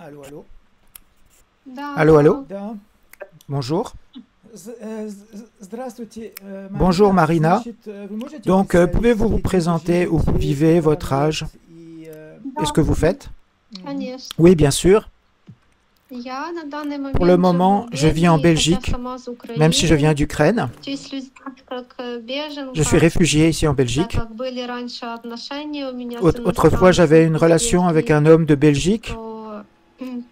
Алло, алло. Да, Allô, allô? Да. Bonjour. Здравствуйте, Bonjour Marina. Marina. Значит, вы можете Donc, представить, pouvez-vous vous где вы présenter où vous живете, vivez, сколько вам votre âge лет и, et ce да, que vous faites? конечно. Oui, bien sûr. Я на данный Pour le момент живу moment, в je vis en Бельгии, хотя Belgique, сама из même si je viens Украины. d'Ukraine. Числюсь как Je suis беженка, réfugié ici en так Belgique. как были раньше отношения у меня с Autrefois, j'avais une иностранцем relation avec узбекскими, un homme de Belgique, то,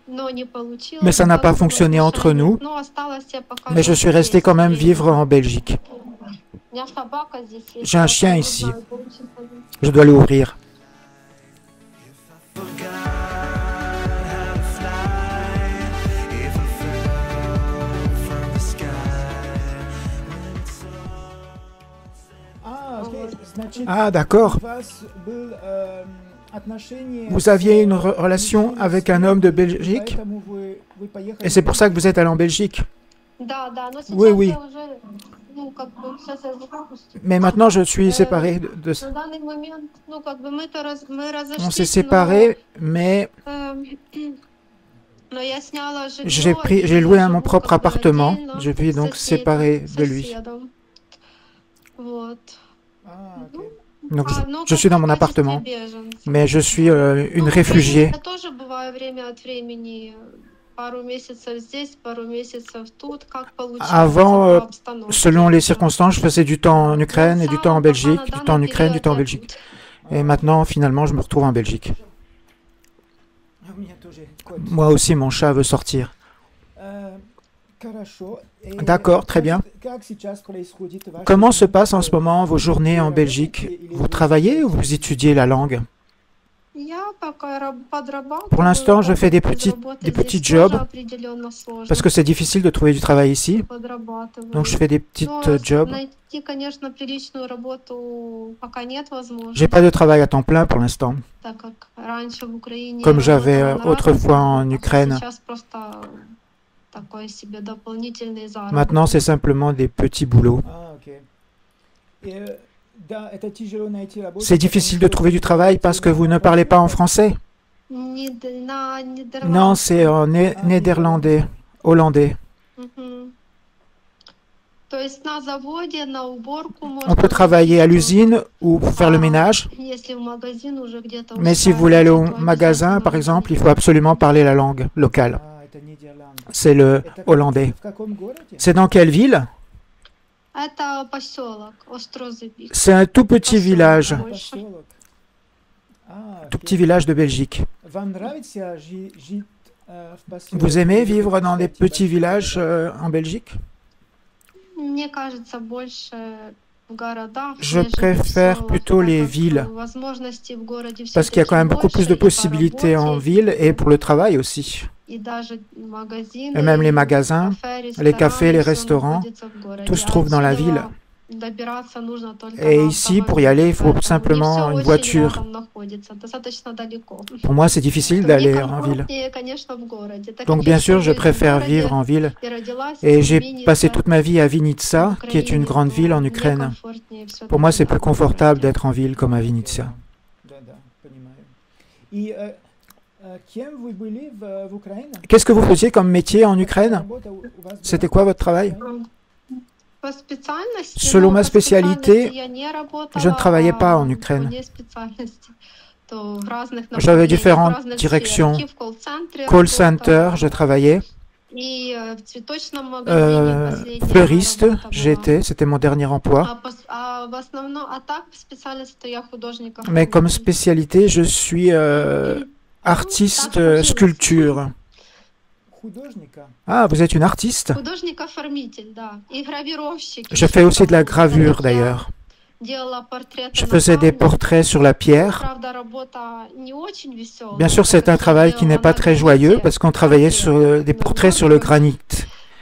но не mais получилось ça n'a как pas бы в fonctionné entre отношениях. nous. Но осталась я пока Mais je жить suis resté здесь, quand в même vivre Бельгии. en Belgique. У меня собака здесь есть, J'ai un chien поэтому ici. знаю, получится ли. Je dois l'ouvrir. окей. Значит, Ah, d'accord. у вас был, отношение Vous с, aviez une relation мужчиной avec с un homme de Бельгии, и Belgique поэтому вы поехали et в c'est pour ça que Бельгию. vous êtes allé en Belgique. Да, да, но Oui, сейчас oui. я уже, ну, как бы, сейчас я замуж. Mais maintenant, je suis Э, séparé На данный момент, ну, как бы мы On s'est разошлись, séparés, mais эм, но я сняла j'ai жилье и loué я mon живу propre как бы appartement. отдельно Je vis с donc séparé de lui. соседом. Вот. Ну, Окей. Donc, но je как suis бы dans в mon качестве appartement, беженца. mais je suis une Ну, в Украине réfugiée. я тоже бываю время от времени, пару месяцев здесь, пару месяцев тут, как получается Avant, по обстановке. selon les Да. circonstances, je faisais du temps en Вот. Но Ukraine в et du temps en целом пока на Belgique, du temps en данный Ukraine, du период temps en я Belgique. тут. Et maintenant, finalement, je me retrouve en Belgique. У меня тоже кот. Moi aussi, mon chat veut sortir. Хорошо. D'accord, très bien. Как сейчас происходит ваша Comment se жизнь, passent en ce moment vos journées en Вы Belgique? работаете или Vous вы travaillez ou vous учитесь? étudiez la langue? Я пока Pour подрабатываю, l'instant, je как fais бы des без petits работы здесь тоже jobs определенно parce que сложно. c'est difficile de trouver du travail ici. Donc, Подрабатываю. je fais des petits Но jobs. найти, конечно, приличную работу пока нет J'ai pas de возможности, travail à temps plein pour l'instant, так как раньше в Украине comme я j'avais работала на autrefois работе, en а Ukraine. сейчас просто такой себе дополнительный Maintenant, c'est заработок. simplement des petits boulots. Окей. Да, это тяжело найти работу, C'est потому difficile de что trouver du travail говорите parce que vous на ne parlez pas en французском. français. На Non, c'est нидерландском. en néerlandais, hollandais. Мгм. То есть на заводе, на уборку On peut можно travailler найти à что-то, l'usine ou pour faire le а ménage. если в магазин уже где-то Mais si vous voulez aller au устраиваться, то magasin, par обязательно exemple, il нужно. faut absolument parler la langue locale. Это Нидерланды. C'est le Это hollandais. в каком городе? C'est dans quelle ville? Это поселок Острозыбик. C'est un tout petit Поселок village, больше. Поселок. tout Окей. petit village de Belgique. Вам нравится жить в поселке? Vous aimez Или вы vivre dans des предпочитаете petits большой villages город? en Belgique? Мне кажется, больше в городах, Je нежели в préfère селах, plutôt так les как villes возможностей в городе parce qu'il y a quand все-таки même beaucoup plus больше de и по possibilités en работе, ville et pour le travail aussi. и даже Et магазины, même les и magasins, кафе, les cafés, рестораны, les все restaurants, находится в городе. tout se А trouve dans la ville. отсюда добираться нужно только Et на ici, pour y aller, il автомобиле, faut поэтому не simplement все une очень voiture. рядом находится, достаточно далеко. Pour moi, c'est difficile Мне d'aller en ville. комфортнее, конечно, в городе. Так Donc, как я bien sûr, всю je жизнь в préfère vivre городе en ville. и родилась Et в j'ai passé Виннице, toute ma vie à в Vinnitsa, qui est une Украине, grande ville то en мне Ukraine. комфортнее Pour moi, все-таки, c'est plus да, в confortable городе. d'être en ville comme à Окей, Vinnitsa. да. Да, понимаю. И кем вы были в Украине? Qu'est-ce que vous faisiez comme métier en Какая Ukraine? работа у вас C'était была quoi в votre travail? Украине? По специальности, Selon ну, ma по специальности spécialité, я не je ne работала, travaillais pas en по Ukraine. вне специальности, то в разных J'avais направлениях, в différentes разных directions. сферах. И в колл-центре Call center, je работала, travaillais. и в цветочном магазине последняя Fleuriste, работа была. j'étais, c'était mon dernier emploi. А в основном, а так по специальности я Mais comme художник-оформитель. spécialité, je suis Ну, artiste так получилось. sculpture. Художника? Ah, vous êtes une artiste? Художник-оформитель, да. И гравировщик Je еще fais aussi de la работаю, так gravure как я d'ailleurs. делала портреты Je на faisais des камне. portraits sur la pierre. Правда, работа не очень Bien веселая, sûr, так c'est un как я travail qui n'est делала pas на très joyeux граните parce qu'on travaillait sur портреты, des на portraits sur le бумаге. granit,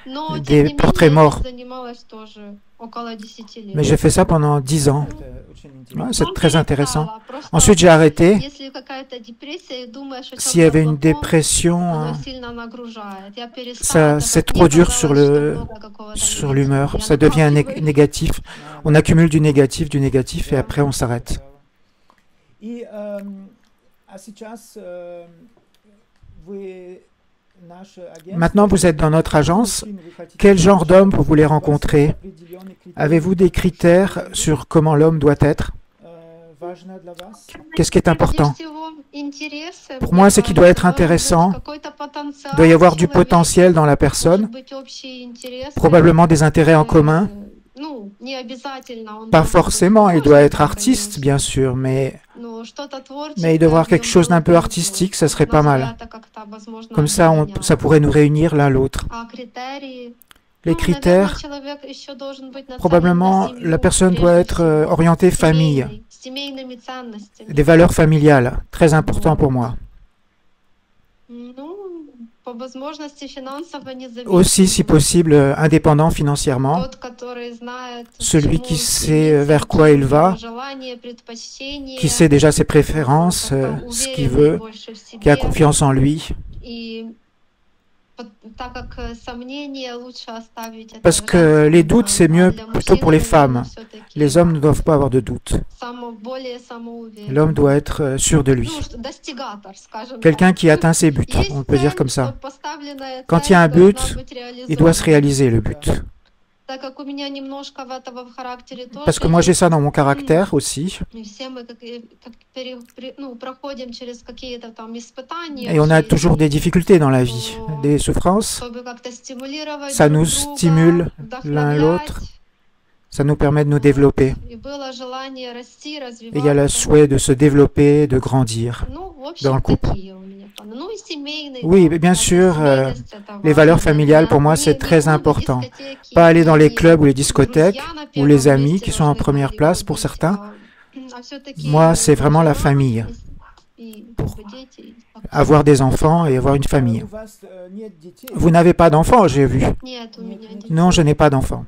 Но, тем des не portraits менее, morts. этим занималась тоже около 10 Mais лет. j'ai fait ça pendant 10 ans. Это очень Ouais, интересно. c'est très intéressant. Перестала. Просто Ensuite, j'ai arrêté. если какая-то депрессия и думаешь о S'il y avait чем-то une плохом, dépression, оно сильно нагружает. Я перестала, ça, так c'est как trop мне dur sur казалось, что много какого-то sur негатива. l'humeur. Я Ça devient накапливаю. négatif. On accumule du négatif et après on s'arrête. И а сейчас вы Maintenant, vous êtes dans notre agence. Quel genre d'homme vous voulez rencontrer? Avez-vous des critères sur comment l'homme doit être? Qu'est-ce qui est important? Pour moi, c'est qu'il doit être intéressant. Il doit y avoir du potentiel dans la personne, probablement des intérêts en commun. Pas forcément, il doit être artiste, bien sûr, mais il doit y avoir quelque chose d'un peu artistique, ça serait pas mal. Comme ça, ça pourrait nous réunir l'un l'autre. Les critères, probablement, la personne doit être orientée famille, des valeurs familiales, très important pour moi. Aussi, si possible, indépendant financièrement, celui qui sait vers quoi il va, qui sait déjà ses préférences, ce qu'il veut, qui a confiance en lui. Parce que les doutes, c'est mieux plutôt pour les femmes. Les hommes ne doivent pas avoir de doutes. L'homme doit être sûr de lui. Quelqu'un qui atteint ses buts, on peut dire comme ça. Quand il y a un but, il doit se réaliser le but. Parce que moi j'ai ça dans mon caractère aussi. Et on a toujours des difficultés dans la vie, des souffrances. Ça nous stimule l'un l'autre. Ça nous permet de nous développer. Et il y a le souhait de se développer, de grandir dans le couple. Oui, bien sûr, les valeurs familiales, pour moi, c'est très important. Pas aller dans les clubs ou les discothèques, ou les amis qui sont en première place pour certains. Moi, c'est vraiment la famille. Pour avoir des enfants et avoir une famille. Vous n'avez pas d'enfants, j'ai vu. Non, je n'ai pas d'enfants.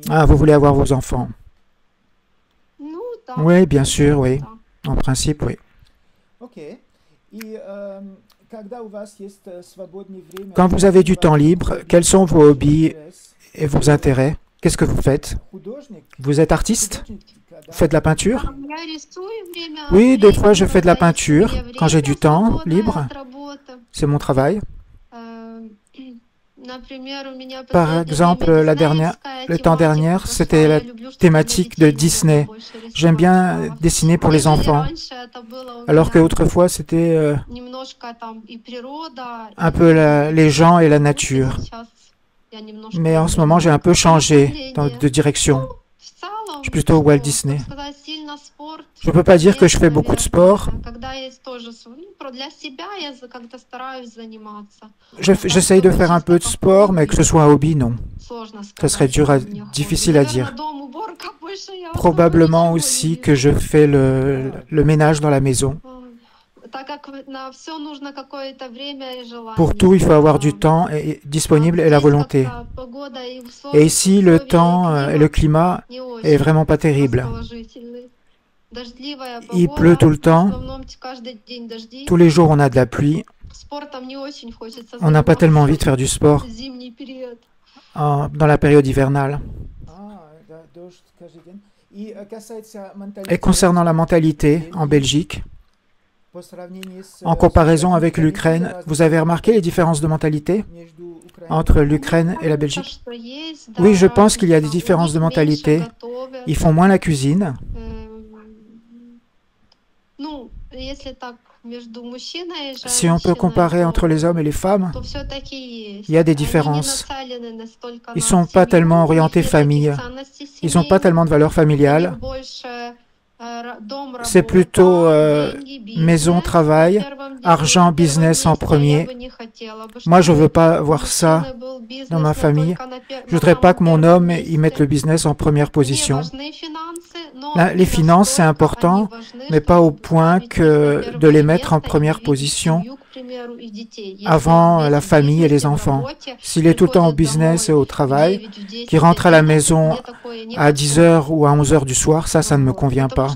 Ah, vous voulez avoir vos enfants? Oui, bien sûr, oui. En principe, oui. Quand vous avez du temps libre, quels sont vos hobbies et vos intérêts? Qu'est-ce que vous faites? Vous êtes artiste? Vous faites de la peinture? Oui, des fois je fais de la peinture quand j'ai du temps libre. C'est mon travail. Par exemple, le temps dernier, c'était la thématique de Disney. J'aime bien dessiner pour les enfants, alors qu'autrefois, c'était un peu les gens et la nature. Mais en ce moment, j'ai un peu changé de direction. Je suis plutôt Walt Disney. Je ne peux pas dire que je fais beaucoup de sport. J'essaye de faire un peu de sport, mais que ce soit un hobby, non. Ça serait difficile à dire. Probablement aussi que je fais le ménage dans la maison. Pour tout, il faut avoir du temps disponible et la volonté. Et ici, le temps et le climat est vraiment pas terrible. Il pleut tout le temps. Tous les jours, on a de la pluie. On n'a pas tellement envie de faire du sport dans la période hivernale. Et concernant la mentalité en Belgique, en comparaison avec l'Ukraine, vous avez remarqué les différences de mentalité entre l'Ukraine et la Belgique? Oui, je pense qu'il y a des différences de mentalité. Ils font moins la cuisine. Si on peut comparer entre les hommes et les femmes, il y a des différences. Ils ne sont pas tellement orientés famille. Ils n'ont pas tellement de valeurs familiales. C'est plutôt maison, travail, argent, business en premier. Moi, je ne veux pas voir ça dans ma famille. Je ne voudrais pas que mon homme y mette le business en première position. Là, les finances, c'est important, mais pas au point que de les mettre en première position avant la famille et les enfants. S'il est tout le temps au business et au travail, qu'il rentre à la maison à 10h ou à 11h du soir, ça ne me convient pas.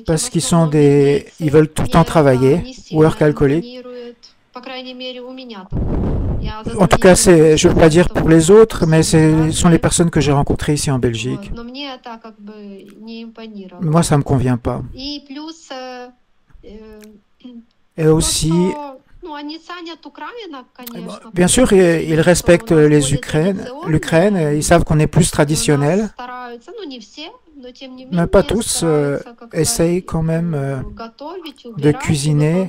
Parce qu'ils ils veulent tout le temps travailler, workaholic. En tout cas, je ne veux pas dire pour les autres, mais ce sont les personnes que j'ai rencontrées ici en Belgique. Moi, ça ne me convient pas. Et aussi, Bien sûr, ils respectent l'Ukraine, ils savent qu'on est plus traditionnel, mais pas tous essayent quand même de cuisiner,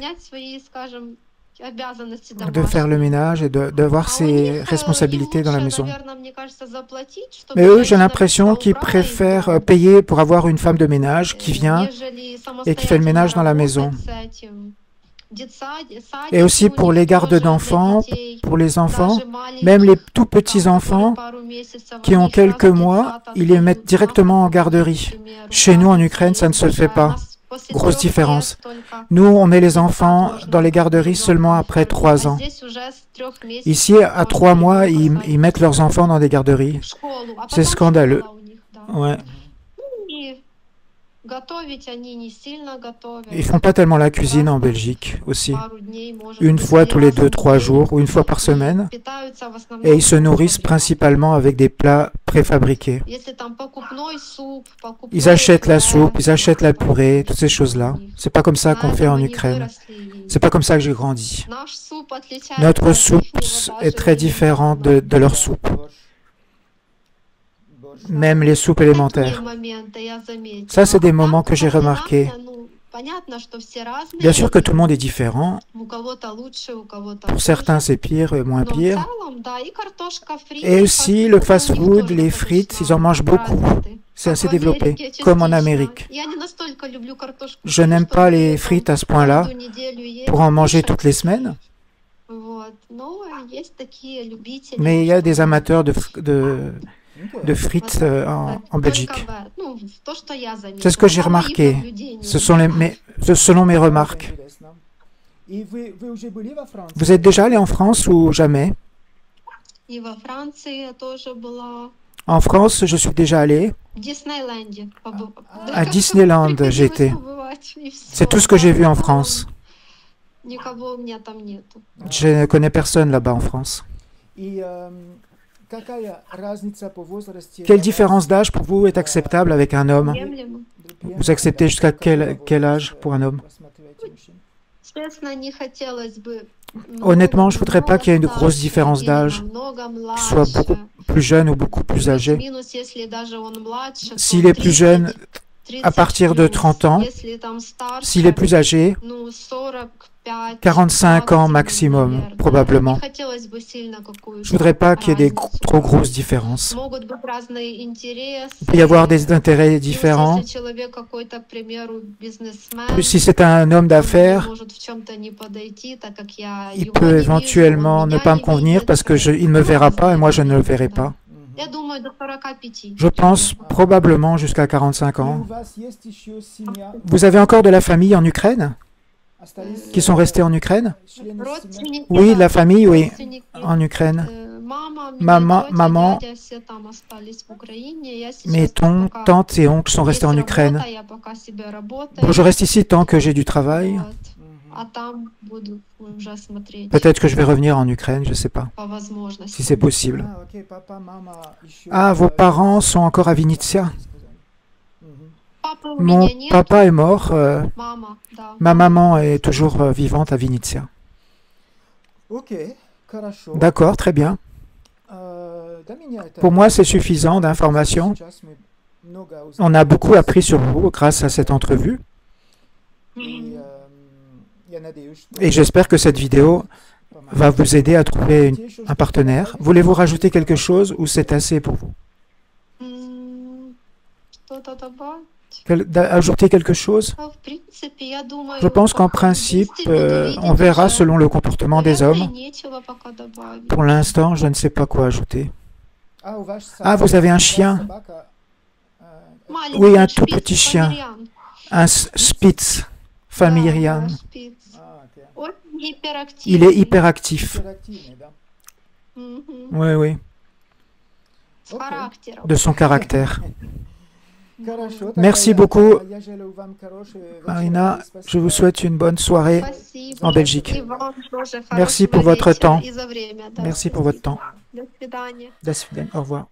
de faire le ménage et d'avoir ses responsabilités dans la maison. Mais eux, j'ai l'impression qu'ils préfèrent payer pour avoir une femme de ménage qui vient et qui fait le ménage dans la maison. Et aussi pour les gardes d'enfants, pour les enfants, même les tout petits enfants qui ont quelques mois, ils les mettent directement en garderie. Chez nous, en Ukraine, ça ne se fait pas. Grosse différence. Nous, on met les enfants dans les garderies seulement après 3 ans. Ici, à 3 mois, ils mettent leurs enfants dans des garderies. C'est scandaleux. Ouais. Ils font pas tellement la cuisine en Belgique aussi. Une fois tous les 2-3 jours ou une fois par semaine. Et ils se nourrissent principalement avec des plats préfabriqués. Ils achètent la soupe, ils achètent la purée, toutes ces choses-là. C'est pas comme ça qu'on fait en Ukraine. C'est pas comme ça que j'ai grandi. Notre soupe est très différente de leur soupe. Même les soupes élémentaires. Ça, c'est des moments que j'ai remarqués. Bien sûr que tout le monde est différent. Pour certains, c'est pire et moins pire. Et aussi, le fast-food, les frites, ils en mangent beaucoup. C'est assez développé, comme en Amérique. Je n'aime pas les frites à ce point-là, pour en manger toutes les semaines. Mais il y a des amateurs de frites en Belgique. C'est ce que j'ai remarqué. Selon mes remarques. Vous êtes déjà allé en France ou jamais? En France, je suis déjà allé. À Disneyland, j'ai été. C'est tout ce que j'ai vu en France. Je ne connais personne là-bas en France. Quelle différence d'âge pour vous est acceptable avec un homme? Vous acceptez jusqu'à quel âge pour un homme? Honnêtement, je ne voudrais pas qu'il y ait une grosse différence d'âge, qu'il soit beaucoup plus jeune ou beaucoup plus âgé. S'il est plus jeune, à partir de 30 ans, s'il est plus âgé, 45 ans maximum, probablement. Je voudrais pas qu'il y ait des trop grosses différences. Il peut y avoir des intérêts différents. Si c'est un homme d'affaires, il peut éventuellement ne pas me convenir parce qu'il ne me verra pas et moi je ne le verrai pas. Je pense probablement jusqu'à 45 ans. Vous avez encore de la famille en Ukraine? Qui sont restés en Ukraine? Oui, la famille, oui, en Ukraine. Maman, mes tantes et oncles sont restés en Ukraine. Bon, je reste ici tant que j'ai du travail. Peut-être que je vais revenir en Ukraine, je ne sais pas, si c'est possible. Ah, vos parents sont encore à Vinnytsia? Mon papa est mort, ma maman est toujours vivante à Vinnytsia. D'accord, très bien. Pour moi, c'est suffisant d'informations. On a beaucoup appris sur vous grâce à cette entrevue. Et j'espère que cette vidéo va vous aider à trouver un partenaire. Voulez-vous rajouter quelque chose ou c'est assez pour vous? Ajouter quelque chose? Je pense qu'en principe, on verra selon le comportement des hommes. Pour l'instant, je ne sais pas quoi ajouter. Ah, vous avez un chien? Oui, un tout petit chien. Un Spitz familial. Il est hyperactif. Oui, oui. De son caractère. Merci beaucoup, Marina. Je vous souhaite une bonne soirée en Belgique. Merci pour votre temps. Merci pour votre temps. Au revoir.